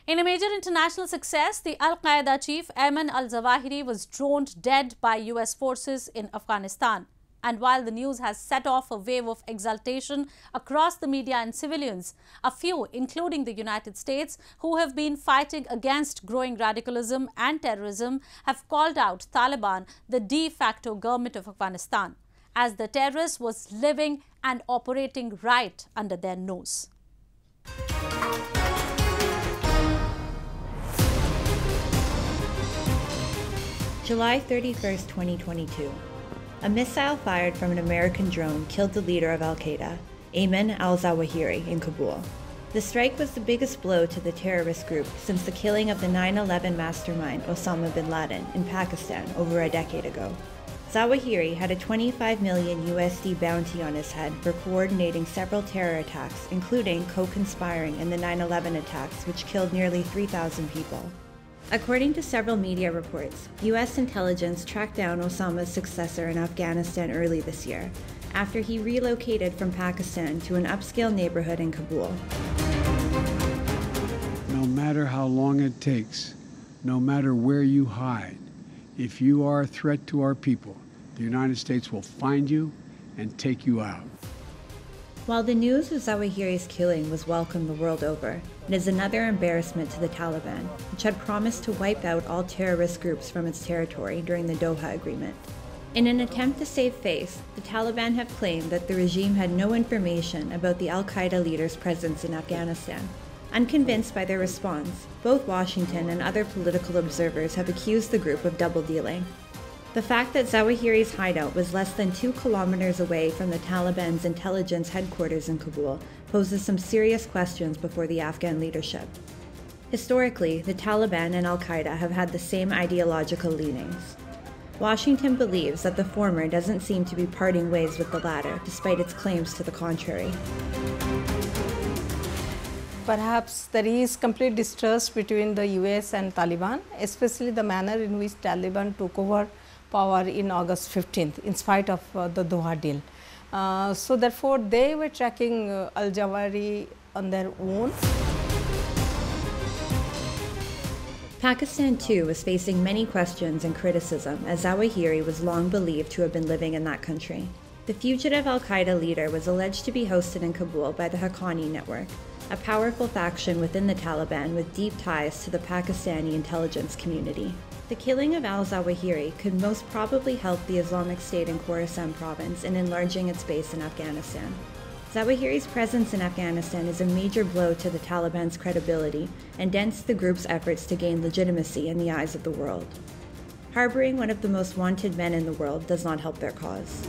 In a major international success, the Al-Qaeda chief Ayman Al Zawahiri was droned dead by US forces in Afghanistan. And while the news has set off a wave of exultation across the media and civilians, a few, including the United States, who have been fighting against growing radicalism and terrorism, have called out Taliban, the de facto government of Afghanistan, as the terrorist was living and operating right under their nose. July 31, 2022. A missile fired from an American drone killed the leader of Al-Qaeda, Ayman Al Zawahiri, in Kabul. The strike was the biggest blow to the terrorist group since the killing of the 9/11 mastermind Osama bin Laden in Pakistan over a decade ago. Zawahiri had a $25 million USD bounty on his head for coordinating several terror attacks, including co-conspiring in the 9/11 attacks, which killed nearly 3,000 people. According to several media reports, U.S. intelligence tracked down Osama's successor in Afghanistan early this year, after he relocated from Pakistan to an upscale neighborhood in Kabul. No matter how long it takes, no matter where you hide, if you are a threat to our people, the United States will find you and take you out. While the news of Zawahiri's killing was welcomed the world over, it is another embarrassment to the Taliban, which had promised to wipe out all terrorist groups from its territory during the Doha Agreement. In an attempt to save face, the Taliban have claimed that the regime had no information about the Al-Qaeda leader's presence in Afghanistan. Unconvinced by their response, both Washington and other political observers have accused the group of double-dealing. The fact that Zawahiri's hideout was less than 2 kilometers away from the Taliban's intelligence headquarters in Kabul poses some serious questions before the Afghan leadership. Historically, the Taliban and Al-Qaeda have had the same ideological leanings. Washington believes that the former doesn't seem to be parting ways with the latter, despite its claims to the contrary. Perhaps there is complete distrust between the US and Taliban, especially the manner in which Taliban took over power in August 15th, in spite of the Doha deal. So therefore, they were tracking Al Zawahiri on their own. Pakistan too was facing many questions and criticism, as Zawahiri was long believed to have been living in that country. The fugitive Al-Qaeda leader was alleged to be hosted in Kabul by the Haqqani network, a powerful faction within the Taliban with deep ties to the Pakistani intelligence community. The killing of Al Zawahiri could most probably help the Islamic State in Khorasan province in enlarging its base in Afghanistan. Zawahiri's presence in Afghanistan is a major blow to the Taliban's credibility and dents the group's efforts to gain legitimacy in the eyes of the world. Harboring one of the most wanted men in the world does not help their cause.